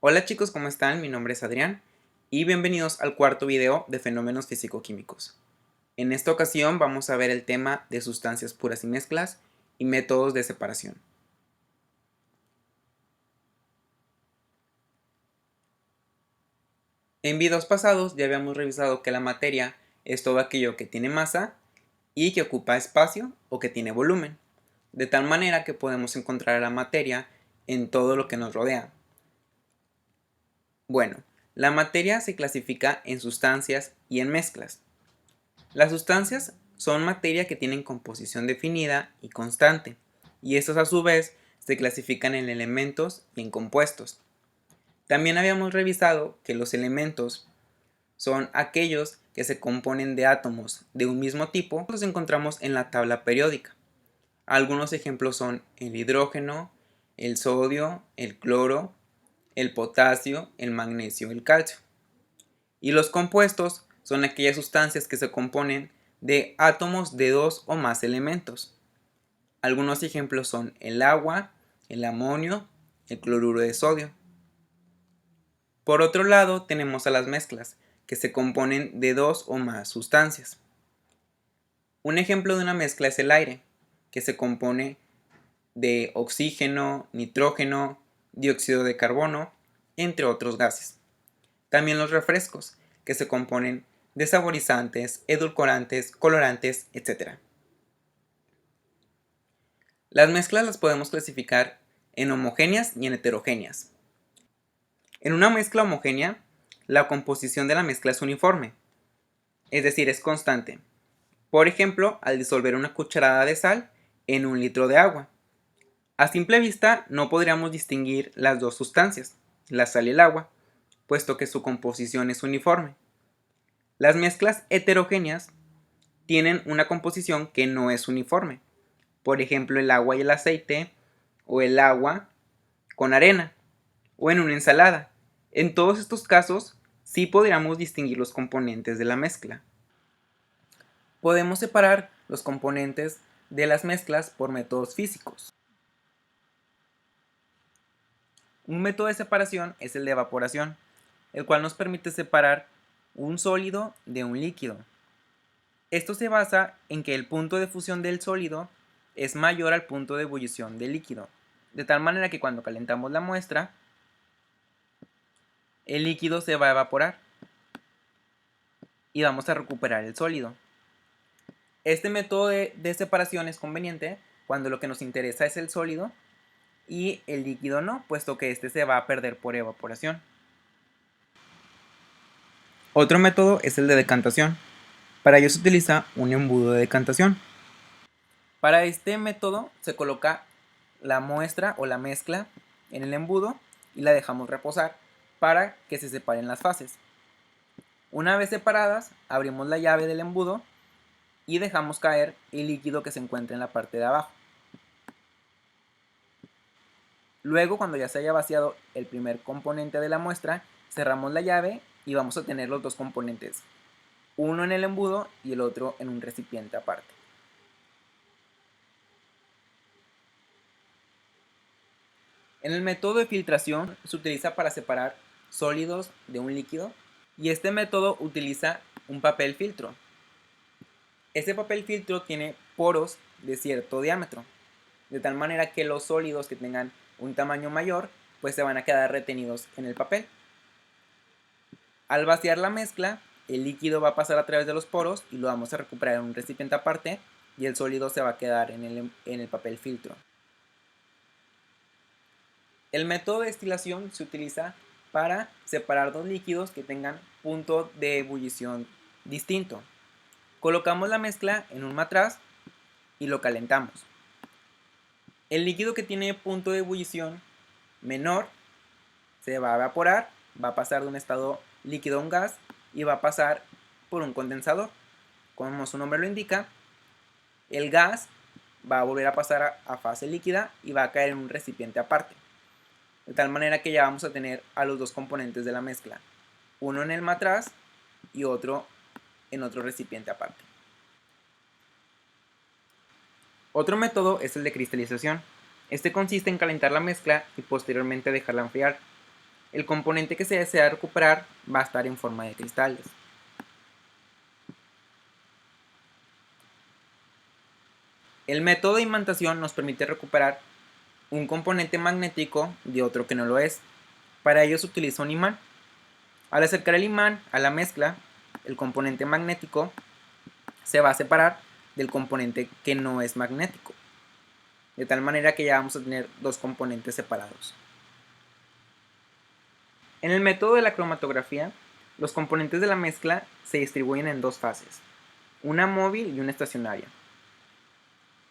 Hola chicos, ¿cómo están? Mi nombre es Adrián y bienvenidos al cuarto video de fenómenos físico-químicos. En esta ocasión vamos a ver el tema de sustancias puras y mezclas y métodos de separación. En videos pasados ya habíamos revisado que la materia es todo aquello que tiene masa y que ocupa espacio o que tiene volumen, de tal manera que podemos encontrar la materia en todo lo que nos rodea. Bueno, la materia se clasifica en sustancias y en mezclas. Las sustancias son materia que tienen composición definida y constante, y estos a su vez se clasifican en elementos y en compuestos. También habíamos revisado que los elementos son aquellos que se componen de átomos de un mismo tipo, los encontramos en la tabla periódica. Algunos ejemplos son el hidrógeno, el sodio, el cloro, el potasio, el magnesio, el calcio. Y los compuestos son aquellas sustancias que se componen de átomos de dos o más elementos. Algunos ejemplos son el agua, el amonio, el cloruro de sodio. Por otro lado, tenemos a las mezclas, que se componen de dos o más sustancias. Un ejemplo de una mezcla es el aire, que se compone de oxígeno, nitrógeno, dióxido de carbono, entre otros gases. También los refrescos, que se componen de saborizantes, edulcorantes, colorantes, etc. Las mezclas las podemos clasificar en homogéneas y en heterogéneas. En una mezcla homogénea, la composición de la mezcla es uniforme, es decir, es constante. Por ejemplo, al disolver una cucharada de sal en un litro de agua. A simple vista no podríamos distinguir las dos sustancias, la sal y el agua, puesto que su composición es uniforme. Las mezclas heterogéneas tienen una composición que no es uniforme. Por ejemplo, el agua y el aceite, o el agua con arena, o en una ensalada. En todos estos casos, sí podríamos distinguir los componentes de la mezcla. Podemos separar los componentes de las mezclas por métodos físicos. Un método de separación es el de evaporación, el cual nos permite separar un sólido de un líquido. Esto se basa en que el punto de fusión del sólido es mayor al punto de ebullición del líquido, de tal manera que cuando calentamos la muestra, el líquido se va a evaporar y vamos a recuperar el sólido. Este método de separación es conveniente cuando lo que nos interesa es el sólido y el líquido no, puesto que este se va a perder por evaporación. Otro método es el de decantación. Para ello se utiliza un embudo de decantación. Para este método se coloca la muestra o la mezcla en el embudo y la dejamos reposar para que se separen las fases. Una vez separadas, abrimos la llave del embudo y dejamos caer el líquido que se encuentra en la parte de abajo. Luego, cuando ya se haya vaciado el primer componente de la muestra, cerramos la llave y vamos a tener los dos componentes, uno en el embudo y el otro en un recipiente aparte. En el método de filtración se utiliza para separar sólidos de un líquido y este método utiliza un papel filtro. Este papel filtro tiene poros de cierto diámetro, de tal manera que los sólidos que tengan un tamaño mayor pues se van a quedar retenidos en el papel. Al vaciar la mezcla, el líquido va a pasar a través de los poros y lo vamos a recuperar en un recipiente aparte y el sólido se va a quedar en el papel filtro. El método de destilación se utiliza para separar dos líquidos que tengan punto de ebullición distinto. Colocamos la mezcla en un matraz y lo calentamos. El líquido que tiene punto de ebullición menor se va a evaporar, va a pasar de un estado líquido a un gas y va a pasar por un condensador. Como su nombre lo indica, el gas va a volver a pasar a fase líquida y va a caer en un recipiente aparte. De tal manera que ya vamos a tener a los dos componentes de la mezcla, uno en el matraz y otro en otro recipiente aparte. Otro método es el de cristalización. Este consiste en calentar la mezcla y posteriormente dejarla enfriar. el componente que se desea recuperar va a estar en forma de cristales. El método de imantación nos permite recuperar un componente magnético de otro que no lo es. Para ello se utiliza un imán. Al acercar el imán a la mezcla, el componente magnético se va a separar del componente que no es magnético, de tal manera que ya vamos a tener dos componentes separados. En el método de la cromatografía, los componentes de la mezcla se distribuyen en dos fases, una móvil y una estacionaria.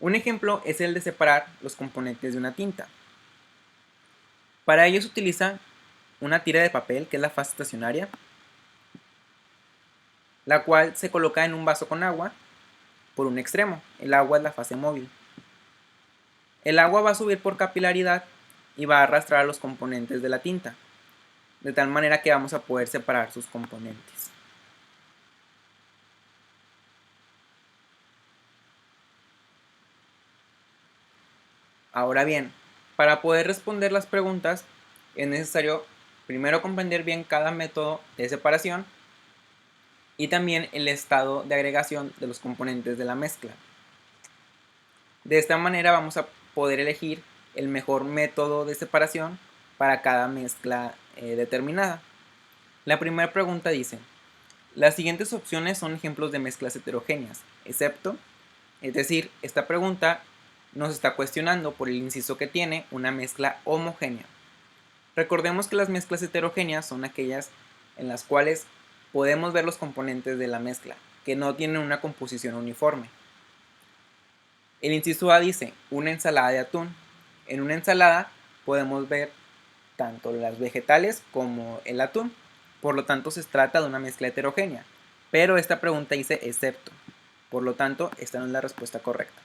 Un ejemplo es el de separar los componentes de una tinta. Para ello se utiliza una tira de papel, que es la fase estacionaria, la cual se coloca en un vaso con agua por un extremo. El agua es la fase móvil. El agua va a subir por capilaridad y va a arrastrar a los componentes de la tinta, de tal manera que vamos a poder separar sus componentes. Ahora bien, para poder responder las preguntas es necesario primero comprender bien cada método de separación y también el estado de agregación de los componentes de la mezcla. De esta manera vamos a poder elegir el mejor método de separación para cada mezcla determinada. La primera pregunta dice: las siguientes opciones son ejemplos de mezclas heterogéneas, excepto, es decir, esta pregunta nos está cuestionando por el inciso que tiene una mezcla homogénea. Recordemos que las mezclas heterogéneas son aquellas en las cuales podemos ver los componentes de la mezcla, que no tienen una composición uniforme. El inciso A dice una ensalada de atún. En una ensalada podemos ver tanto las vegetales como el atún, por lo tanto se trata de una mezcla heterogénea, pero esta pregunta dice excepto, por lo tanto esta no es la respuesta correcta.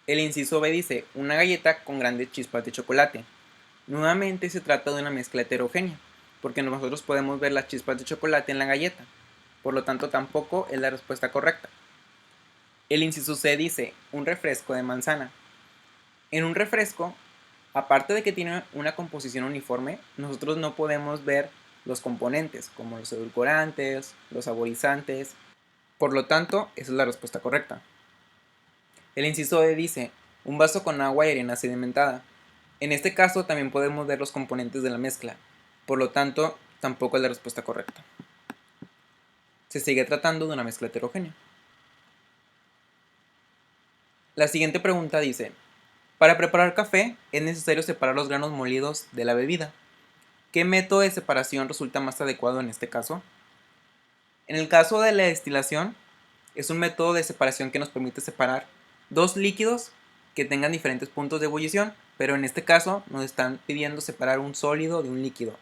El inciso B dice una galleta con grandes chispas de chocolate. Nuevamente se trata de una mezcla heterogénea, porque nosotros podemos ver las chispas de chocolate en la galleta, por lo tanto tampoco es la respuesta correcta. El inciso C dice un refresco de manzana. En un refresco, aparte de que tiene una composición uniforme, nosotros no podemos ver los componentes, como los edulcorantes, los saborizantes, por lo tanto esa es la respuesta correcta. El inciso D dice un vaso con agua y arena sedimentada. En este caso también podemos ver los componentes de la mezcla, por lo tanto tampoco es la respuesta correcta. Se sigue tratando de una mezcla heterogénea. La siguiente pregunta dice: para preparar café es necesario separar los granos molidos de la bebida. ¿Qué método de separación resulta más adecuado en este caso? En el caso de la destilación, es un método de separación que nos permite separar dos líquidos que tengan diferentes puntos de ebullición, pero en este caso nos están pidiendo separar un sólido de un líquido,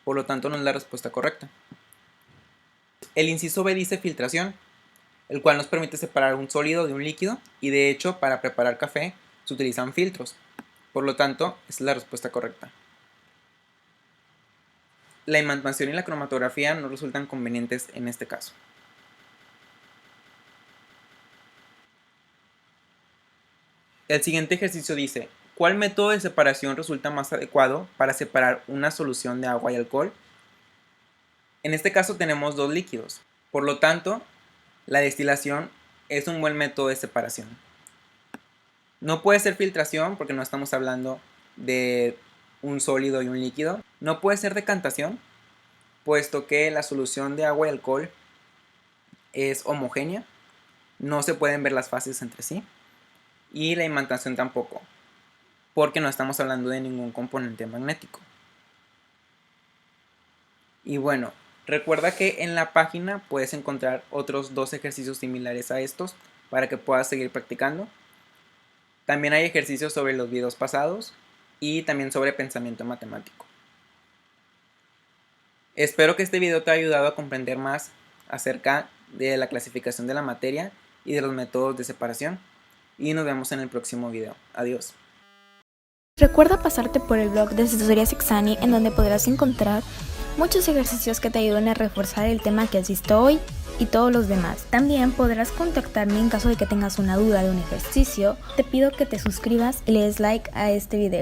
por lo tanto no es la respuesta correcta. El inciso B dice filtración, el cual nos permite separar un sólido de un líquido, y de hecho para preparar café se utilizan filtros, por lo tanto esa es la respuesta correcta. La imantación y la cromatografía no resultan convenientes en este caso. El siguiente ejercicio dice: ¿cuál método de separación resulta más adecuado para separar una solución de agua y alcohol? En este caso tenemos dos líquidos, por lo tanto, la destilación es un buen método de separación. No puede ser filtración porque no estamos hablando de un sólido y un líquido. No puede ser decantación, puesto que la solución de agua y alcohol es homogénea, no se pueden ver las fases entre sí. Y la imantación tampoco, porque no estamos hablando de ningún componente magnético. Y bueno, recuerda que en la página puedes encontrar otros dos ejercicios similares a estos para que puedas seguir practicando. También hay ejercicios sobre los videos pasados y también sobre pensamiento matemático. Espero que este video te haya ayudado a comprender más acerca de la clasificación de la materia y de los métodos de separación. Y nos vemos en el próximo video. Adiós. Recuerda pasarte por el blog de Asesorías Exani, en donde podrás encontrar muchos ejercicios que te ayuden a reforzar el tema que has visto hoy y todos los demás. También podrás contactarme en caso de que tengas una duda de un ejercicio. Te pido que te suscribas y le des like a este video.